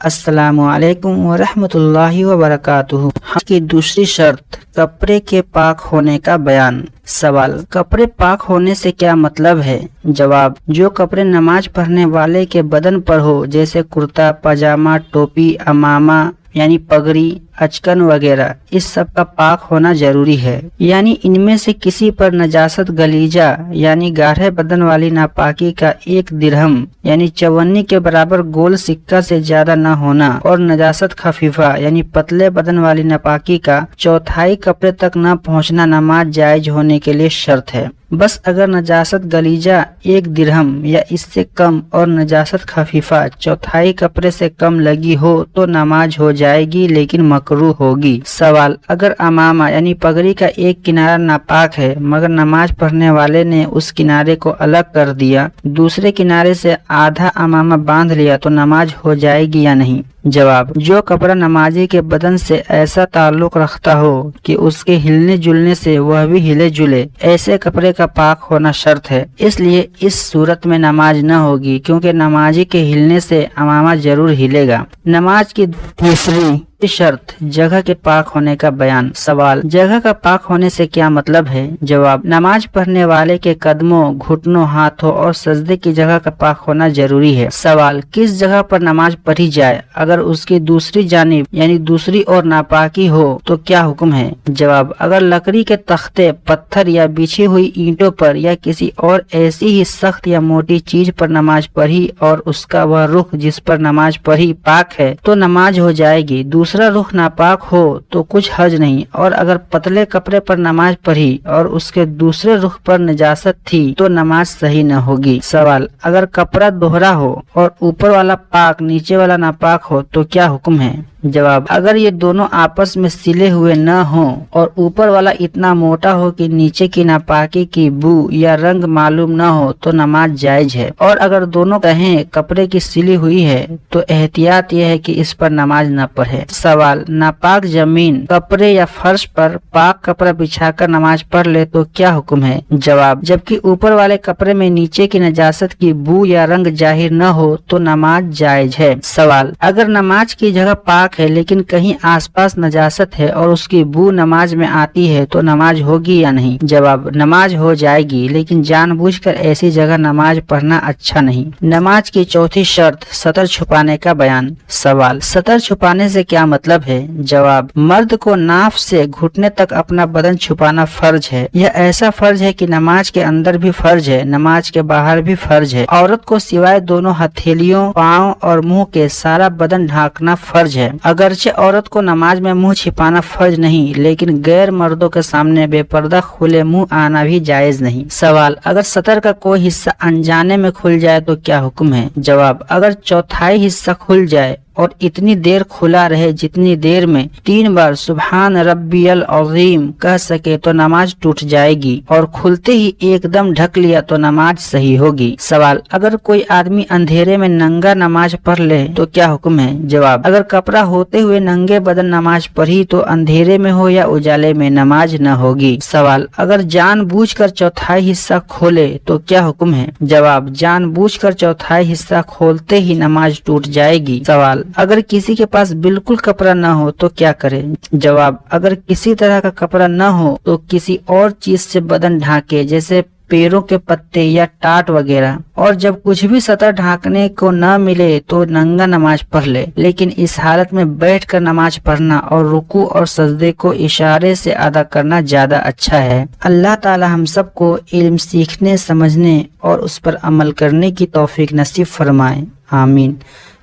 السلام علیکم ورحمۃ اللہ وبرکاتہ۔ کی دوسری شرط کپڑے کے پاک ہونے کا بیان۔ سوال: کپڑے پاک ہونے سے کیا مطلب ہے؟ جواب: جو کپڑے نماز پڑھنے والے کے بدن پر ہو، جیسے کرتا پاجامہ، ٹوپی، امامہ یعنی پگڑی، اچکن وغیرہ، اس سب کا پاک ہونا ضروری ہے۔ یعنی ان میں سے کسی پر نجاست غلیظہ یعنی گاڑھے بدن والی ناپاکی کا 1 درہم یعنی 54 کے برابر گول سکہ سے زیادہ نہ ہونا، اور نجاست خفیفہ یعنی پتلے بدن والی ناپاکی کا 1/4 کپڑے تک نہ پہنچنا نماز جائز ہونے کے لیے شرط ہے۔ بس اگر نجاست غلیظہ 1 درہم یا اس سے کم اور نجاست خفیفہ 1/4 کپڑے سے کم لگی ہو تو نماز ہو جائے گی، لیکن مکروہ ہوگی۔ سوال: اگر امامہ یعنی پگڑی کا ایک کنارہ ناپاک ہے مگر نماز پڑھنے والے نے اس کنارے کو الگ کر دیا، دوسرے کنارے سے آدھا امامہ باندھ لیا تو نماز ہو جائے گی یا نہیں؟ جواب: جو کپڑا نمازی کے بدن سے ایسا تعلق رکھتا ہو کہ اس کے ہلنے جلنے سے وہ بھی ہلے جلے، ایسے کپڑے کا پاک ہونا شرط ہے۔ اس لیے اس صورت میں نماز نہ ہوگی، کیونکہ نمازی کے ہلنے سے امامہ ضرور ہلے گا۔ نماز کی تیسری شرط جگہ کے پاک ہونے کا بیان۔ سوال: جگہ کا پاک ہونے سے کیا مطلب ہے؟ جواب: نماز پڑھنے والے کے قدموں، گھٹنوں، ہاتھوں اور سجدے کی جگہ کا پاک ہونا ضروری ہے۔ سوال: کس جگہ پر نماز پڑھی جائے؟ اگر اس کی دوسری جانب یعنی دوسری اور ناپاکی ہو تو کیا حکم ہے؟ جواب: اگر لکڑی کے تختے، پتھر یا بچھی ہوئی اینٹوں پر یا کسی اور ایسی ہی سخت یا موٹی چیز پر نماز پڑھی اور اس کا وہ رخ جس پر نماز پڑھی پاک ہے تو نماز ہو جائے گی۔ دوسرا رخ ناپاک ہو تو کچھ حرج نہیں، اور اگر پتلے کپڑے پر نماز پڑھی اور اس کے دوسرے رخ پر نجاست تھی تو نماز صحیح نہ ہوگی۔ سوال: اگر کپڑا دوہرا ہو اور اوپر والا پاک نیچے والا ناپاک ہو تو کیا حکم ہے؟ جواب: اگر یہ دونوں آپس میں سلے ہوئے نہ ہوں اور اوپر والا اتنا موٹا ہو کہ نیچے کی ناپاکی کی بو یا رنگ معلوم نہ ہو تو نماز جائز ہے، اور اگر دونوں تہیں کپڑے کی سلی ہوئی ہے تو احتیاط یہ ہے کہ اس پر نماز نہ پڑھے۔ سوال: ناپاک زمین، کپڑے یا فرش پر پاک کپڑا بچھا کر نماز پڑھ لے تو کیا حکم ہے؟ جواب: جبکہ اوپر والے کپڑے میں نیچے کی نجاست کی بو یا رنگ ظاہر نہ ہو تو نماز جائز ہے۔ سوال: اگر نماز کی جگہ پاک ہے لیکن کہیں آس پاس نجاست ہے اور اس کی بو نماز میں آتی ہے تو نماز ہوگی یا نہیں؟ جواب: نماز ہو جائے گی، لیکن جان بوجھ کر ایسی جگہ نماز پڑھنا اچھا نہیں۔ نماز کی چوتھی شرط سطر چھپانے کا بیان۔ سوال: سطر چھپانے سے کیا مطلب ہے؟ جواب: مرد کو ناف سے گھٹنے تک اپنا بدن چھپانا فرض ہے۔ یہ ایسا فرض ہے کہ نماز کے اندر بھی فرض ہے، نماز کے باہر بھی فرض ہے۔ عورت کو سوائے دونوں ہتھیلیوں، پاؤں اور منہ کے سارا بدن ڈھانکنا فرض ہے۔ اگرچہ عورت کو نماز میں منہ چھپانا فرض نہیں، لیکن غیر مردوں کے سامنے بے پردہ کھلے منہ آنا بھی جائز نہیں۔ سوال: اگر سطر کا کوئی حصہ انجانے میں کھل جائے تو کیا حکم ہے؟ جواب: اگر 1/4 حصہ کھل جائے اور اتنی دیر کھلا رہے جتنی دیر میں 3 بار سبحان ربی العظیم کہہ سکے تو نماز ٹوٹ جائے گی، اور کھلتے ہی ایک دم ڈھک لیا تو نماز صحیح ہوگی۔ سوال: اگر کوئی آدمی اندھیرے میں ننگا نماز پڑھ لے تو کیا حکم ہے؟ جواب: اگر کپڑا ہوتے ہوئے ننگے بدن نماز پڑھی تو اندھیرے میں ہو یا اجالے میں نماز نہ ہوگی۔ سوال: اگر جان بوجھ کر 1/4 حصہ کھولے تو کیا حکم ہے؟ جواب: جان بوجھ کر 1/4 حصہ کھولتے ہی نماز ٹوٹ جائے گی۔ سوال: اگر کسی کے پاس بالکل کپڑا نہ ہو تو کیا کرے؟ جواب: اگر کسی طرح کا کپڑا نہ ہو تو کسی اور چیز سے بدن ڈھانکے، جیسے پیروں کے پتے یا ٹاٹ وغیرہ، اور جب کچھ بھی سطر ڈھانکنے کو نہ ملے تو ننگا نماز پڑھ لے، لیکن اس حالت میں بیٹھ کر نماز پڑھنا اور رکوع اور سجدے کو اشارے سے ادا کرنا زیادہ اچھا ہے۔ اللہ تعالی ہم سب کو علم سیکھنے، سمجھنے اور اس پر عمل کرنے کی توفیق نصیب فرمائے، آمین۔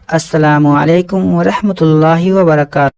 السلام علیکم ورحمۃ اللہ وبرکاتہ۔